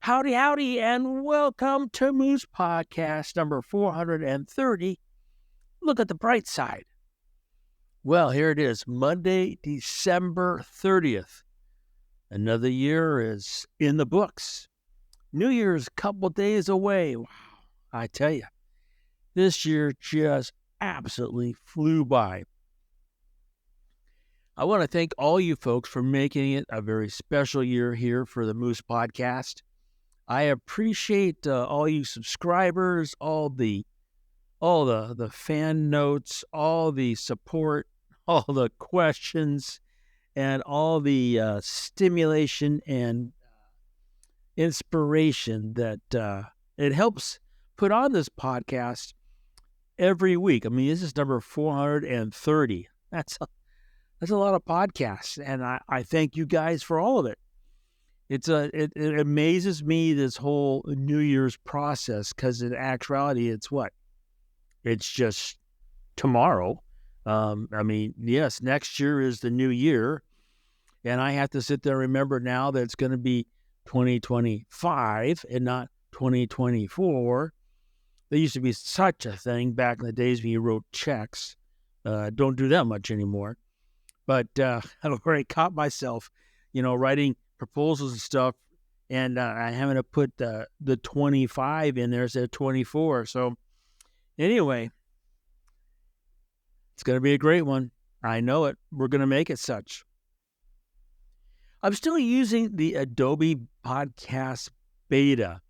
Howdy, howdy, and welcome to Moose Podcast number 430. Look at the bright side. Well, here it is, Monday, December 30th. Another year is in the books. New Year's a couple days away. Wow, I tell you, this year just absolutely flew by. I want to thank all you folks for making it a very special year here for the Moose Podcast. I appreciate all you subscribers, all the fan notes, all the support, all the questions, and all the stimulation and inspiration that it helps put on this podcast every week. I mean, this is number 430. That's a lot of podcasts, and I thank you guys for all of it. It amazes me, this whole New Year's process, because in actuality, it's what? It's just tomorrow. I mean, yes, next year is the new year, and I have to sit there and remember now that it's going to be 2025 and not 2024. There used to be such a thing back in the days when you wrote checks. Don't do that much anymore. But I've already caught myself, writing proposals and stuff, and I having to put the 25 in there instead of 24. So anyway, it's going to be a great one. I know it. We're going to make it such. I'm still using the Adobe Podcast Beta,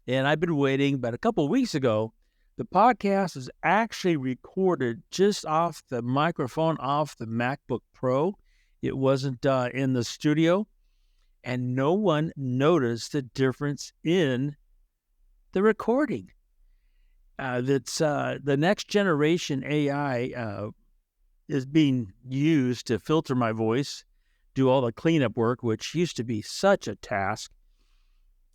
and I've been waiting, but a couple of weeks ago, the podcast was actually recorded just off the microphone, off the MacBook Pro. It wasn't in the studio, and no one noticed the difference in the recording. That's the next generation AI is being used to filter my voice, do all the cleanup work, which used to be such a task.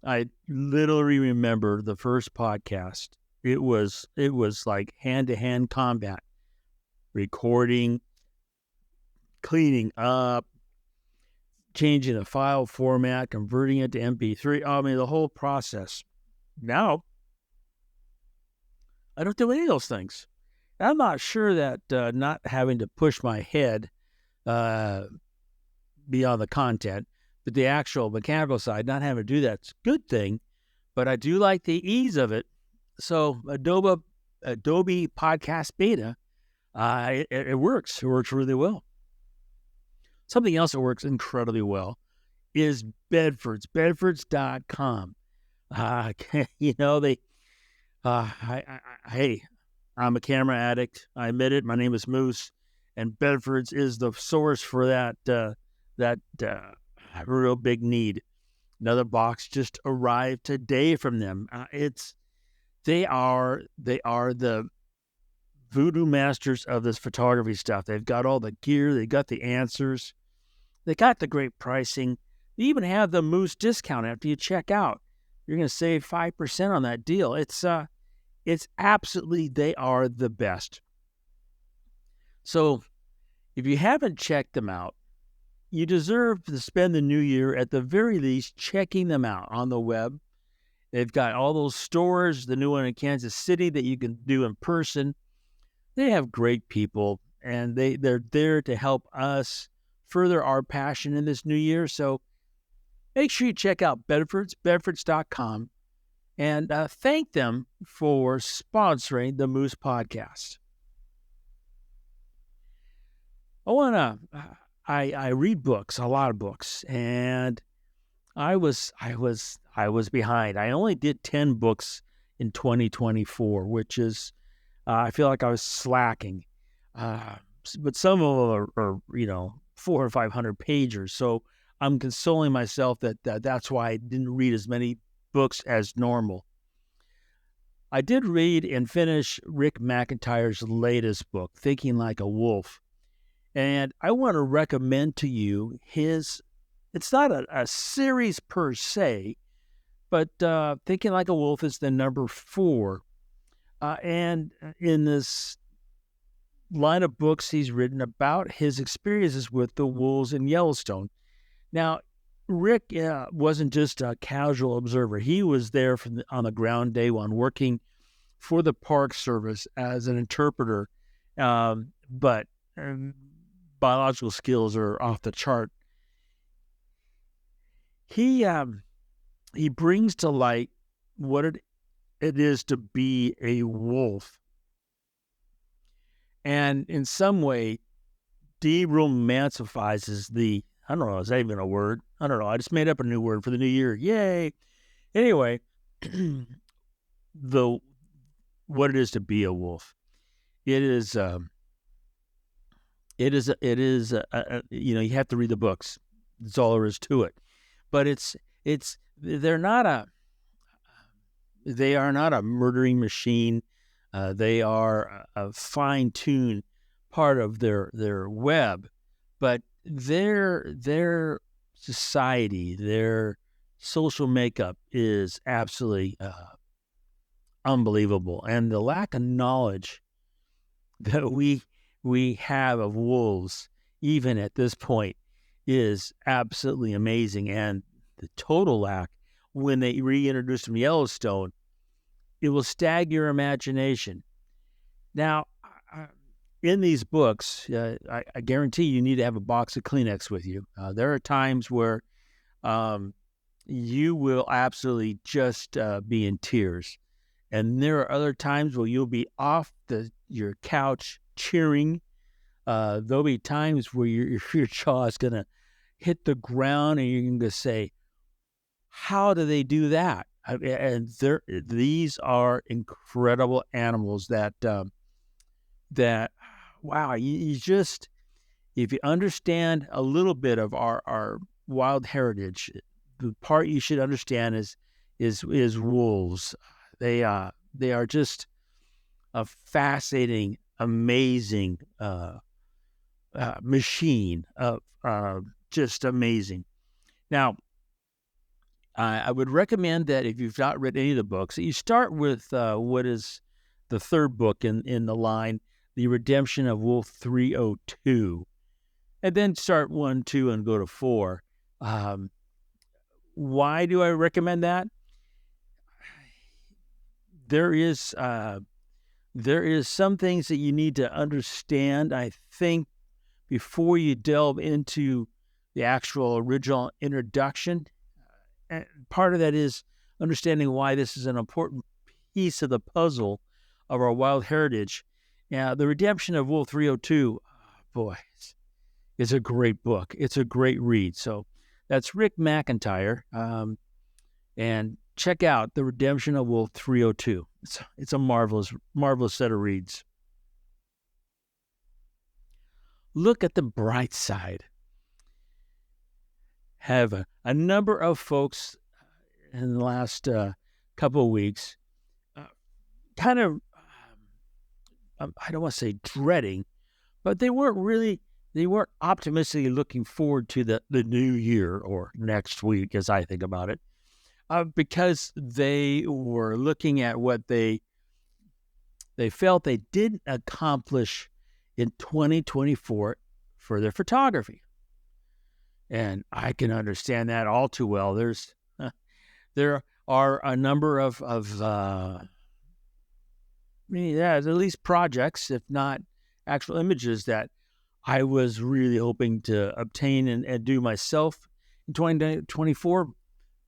I literally remember the first podcast. It was like hand-to-hand combat, recording, cleaning up, changing the file format, converting it to MP3. I mean, the whole process. Now, I don't do any of those things. I'm not sure that not having to push my head beyond the content, but the actual mechanical side, not having to do that's a good thing. But I do like the ease of it. So Adobe Podcast Beta, it works. It works really well. Something else that works incredibly well is Bedfords, bedfords.com. Hey, I'm a camera addict. I admit it. My name is Moose, and Bedfords is the source for that real big need. Another box just arrived today from them. They are the voodoo masters of this photography stuff. They've got all the gear. They got the answers. They got the great pricing. They even have the Moose discount after you check out. You're going to save 5% on that deal. It's absolutely, they are the best. So if you haven't checked them out, you deserve to spend the new year at the very least checking them out on the web. They've got all those stores, the new one in Kansas City that you can do in person. They have great people, and they're there to help us further our passion in this new year. So make sure you check out Bedfords, bedfords.com, and thank them for sponsoring the Moose Podcast. I read books, a lot of books, and I was behind. I only did 10 books in 2024, which is, I feel like I was slacking. But some of them are 400 or 500 pagers. So I'm consoling myself that's why I didn't read as many books as normal. I did read and finish Rick McIntyre's latest book, Thinking Like a Wolf. And I want to recommend to you it's not a series per se, but Thinking Like a Wolf is the number 4. And in this line of books he's written about his experiences with the wolves in Yellowstone. Now, Rick wasn't just a casual observer. He was there on the ground day one, working for the Park Service as an interpreter. But biological skills are off the chart. He brings to light what it is to be a wolf, and in some way de-romanticizes the, I don't know, is that even a word? I don't know. I just made up a new word for the new year. Yay. Anyway, what it is to be a wolf. It is, you have to read the books. That's all there is to it. But they are not a murdering machine. They are a fine-tuned part of their web, but their society, their social makeup is absolutely unbelievable, and the lack of knowledge that we have of wolves, even at this point, is absolutely amazing. And the total lack, when they reintroduced them to Yellowstone, it will stag your imagination. Now, in these books, I guarantee you need to have a box of Kleenex with you. There are times where you will absolutely just be in tears. And there are other times where you'll be off your couch cheering. There'll be times where your jaw is going to hit the ground and you're going to say, how do they do that? And these are incredible animals that wow, you just, if you understand a little bit of our wild heritage, the part you should understand is wolves. They are just a fascinating, amazing machine of just amazing. Now, I would recommend that if you've not read any of the books, that you start with what is the third book in the line, The Redemption of Wolf 302, and then start 1, 2, and go to 4. Why do I recommend that? There is some things that you need to understand, I think, before you delve into the actual original introduction. And part of that is understanding why this is an important piece of the puzzle of our wild heritage. Now, The Redemption of Wolf 302, boy, it's a great book. It's a great read. So that's Rick McIntyre. And check out The Redemption of Wolf 302. It's a marvelous, marvelous set of reads. Look at the bright side. Have a number of folks in the last couple of weeks kind of, I don't want to say dreading, but they weren't optimistically looking forward to the new year or next week, as I think about it, because they were looking at what they felt they didn't accomplish in 2024 for their photography. And I can understand that all too well. There are a number of at least projects, if not actual images, that I was really hoping to obtain and do myself in 2024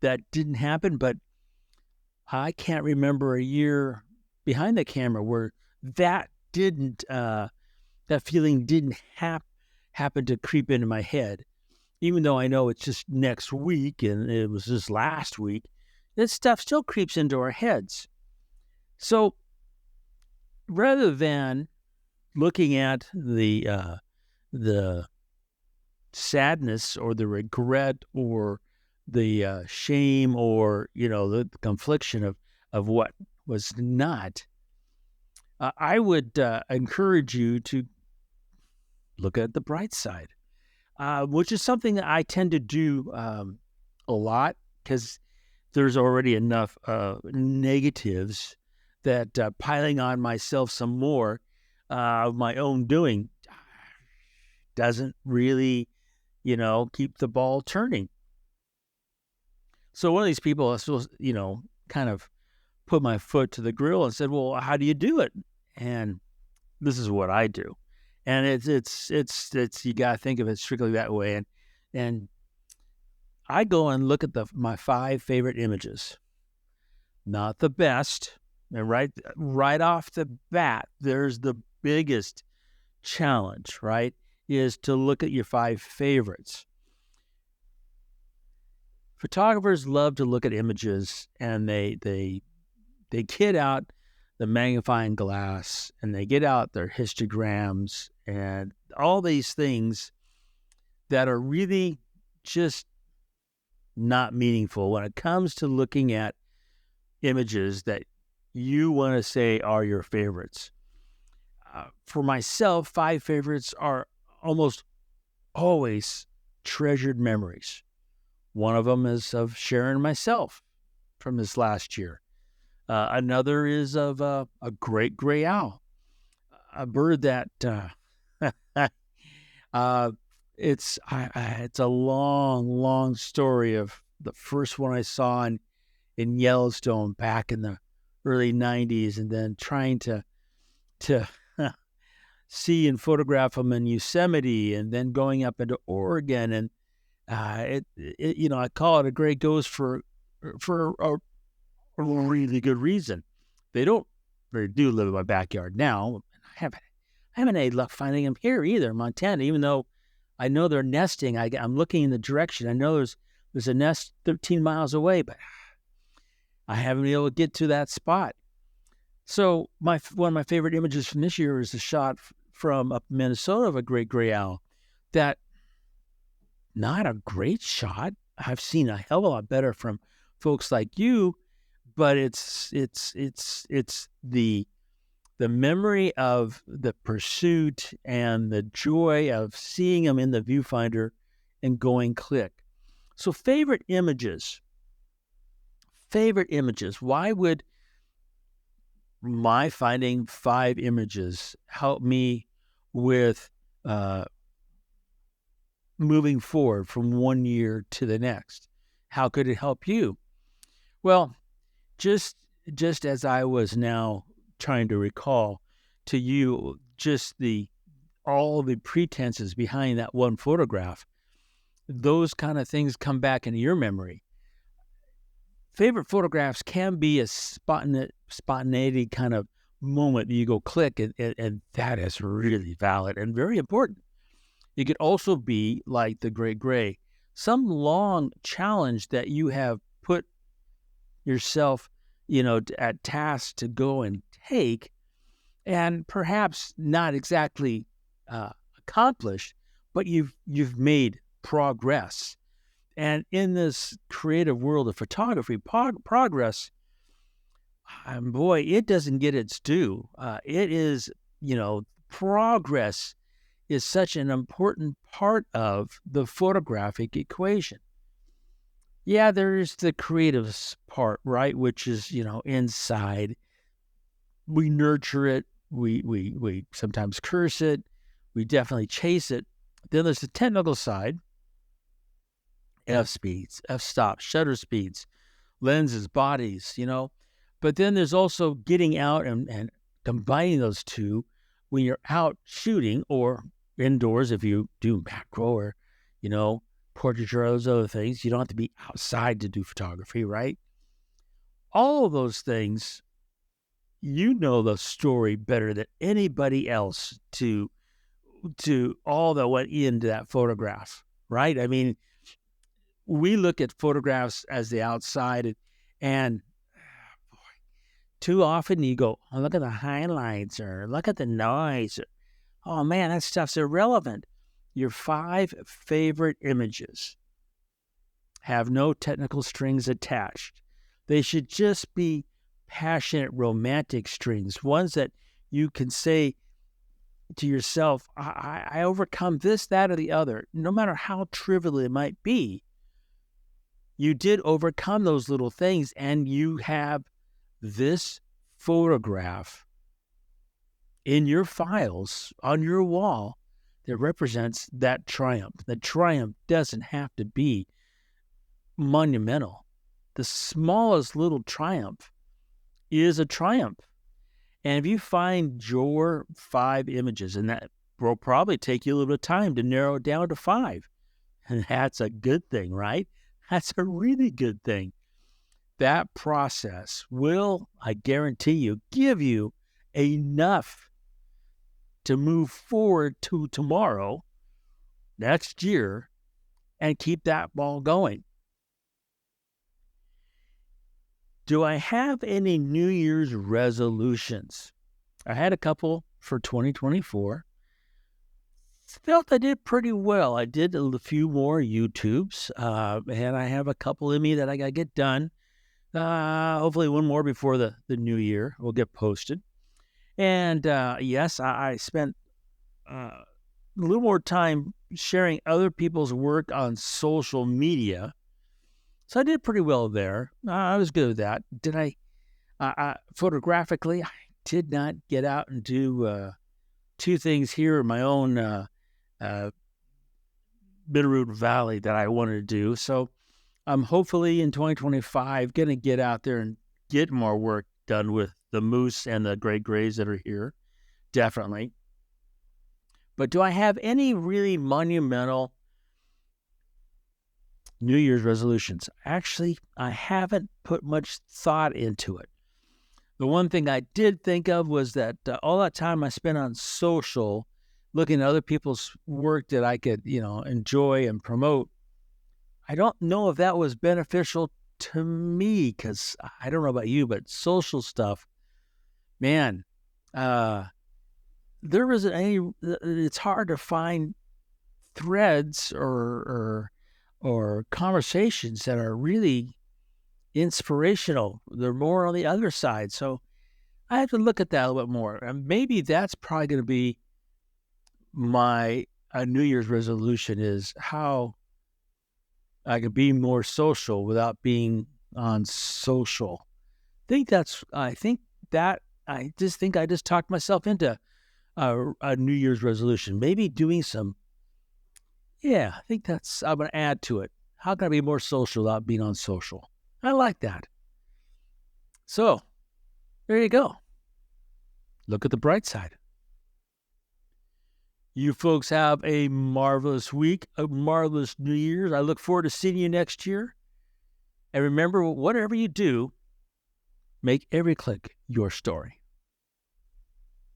that didn't happen. But I can't remember a year behind the camera where that feeling didn't happen to creep into my head. Even though I know it's just next week and it was just last week, this stuff still creeps into our heads. So rather than looking at the sadness or the regret or the shame or, the confliction of what was not, I would encourage you to look at the bright side. Which is something that I tend to do a lot because there's already enough negatives that piling on myself some more of my own doing doesn't really, keep the ball turning. So one of these people, I suppose, kind of put my foot to the grill and said, "Well, how do you do it?" And this is what I do, and it's you got to think of it strictly that way. And I go and look at my 5 favorite images, not the best. And right off the bat, there's the biggest challenge, right? Is to look at your 5 favorites. Photographers love to look at images, and they get out the magnifying glass and they get out their histograms and all these things that are really just not meaningful when it comes to looking at images that you want to say are your favorites. For myself, 5 favorites are almost always treasured memories. One of them is of Sharon and myself from this last year. Another is of a great gray owl, a bird that it's a long story of the first one I saw in Yellowstone back in the early 90s, and then trying to see and photograph them in Yosemite, and then going up into Oregon, and I call it a gray ghost for a really good reason. They do live in my backyard now. I haven't had luck finding them here either in Montana, even though I know they're nesting. I'm looking in the direction. I know there's a nest 13 miles away, but I haven't been able to get to that spot. So one of my favorite images from this year is a shot from up in Minnesota of a great gray owl. That not a great shot. I've seen a hell of a lot better from folks like you, but it's the memory of the pursuit and the joy of seeing them in the viewfinder and going click. So favorite images. Why would my finding 5 images help me with moving forward from one year to the next? How could it help you? Well, just as I was now trying to recall to you just all the pretenses behind that one photograph, those kind of things come back into your memory. Favorite photographs can be a spontaneity kind of moment that you go click, and that is really valid and very important. It could also be like the great gray, some long challenge that you have put yourself, at task to go and take, and perhaps not exactly accomplished, but you've made progress. And in this creative world of photography, progress, boy, it doesn't get its due. It is, progress is such an important part of the photographic equation. Yeah, there's the creative part, right? Which is, inside. We nurture it. We sometimes curse it. We definitely chase it. Then there's the technical side. F-speeds, f-stops, shutter speeds, lenses, bodies, But then there's also getting out and combining those two when you're out shooting or indoors if you do macro or, portraiture or those other things. You don't have to be outside to do photography, right? All of those things, the story better than anybody else to all that went into that photograph, right? I mean, we look at photographs as the outside, and boy, too often you go, oh, look at the highlights or look at the noise. Oh man, that stuff's irrelevant. Your 5 favorite images have no technical strings attached. They should just be passionate, romantic strings, ones that you can say to yourself, I overcome this, that, or the other, no matter how trivial it might be. You did overcome those little things, and you have this photograph in your files on your wall that represents that triumph. The triumph doesn't have to be monumental. the smallest little triumph is a triumph. And if you find your 5 images, and that will probably take you a little bit of time to narrow it down to 5, and that's a good thing, right? That's a really good thing. That process will, I guarantee you, give you enough to move forward to tomorrow, next year, and keep that ball going. Do I have any New Year's resolutions? I had a couple for 2024. Felt I did pretty well. I did a few more YouTubes, and I have a couple in me that I got to get done. Hopefully one more before the new year will get posted. And yes, I spent a little more time sharing other people's work on social media. So I did pretty well there. I was good with that. Did I photographically, I did not get out and do 2 things here in my own Bitterroot Valley that I wanted to do. So I'm hopefully in 2025 going to get out there and get more work done with the moose and the great grays that are here. Definitely. But do I have any really monumental New Year's resolutions? Actually, I haven't put much thought into it. The one thing I did think of was that all that time I spent on social, looking at other people's work that I could, enjoy and promote, I don't know if that was beneficial to me, because I don't know about you, but social stuff, man, there isn't any, it's hard to find threads or conversations that are really inspirational. They're more on the other side. So I have to look at that a little bit more. And maybe that's probably going to be my New Year's resolution, is how I could be more social without being on social. I just talked myself into a New Year's resolution. Maybe doing some, I'm going to add to it. How can I be more social without being on social? I like that. So, there you go. Look at the bright side. You folks have a marvelous week, a marvelous New Year's. I look forward to seeing you next year. And remember, whatever you do, make every click your story.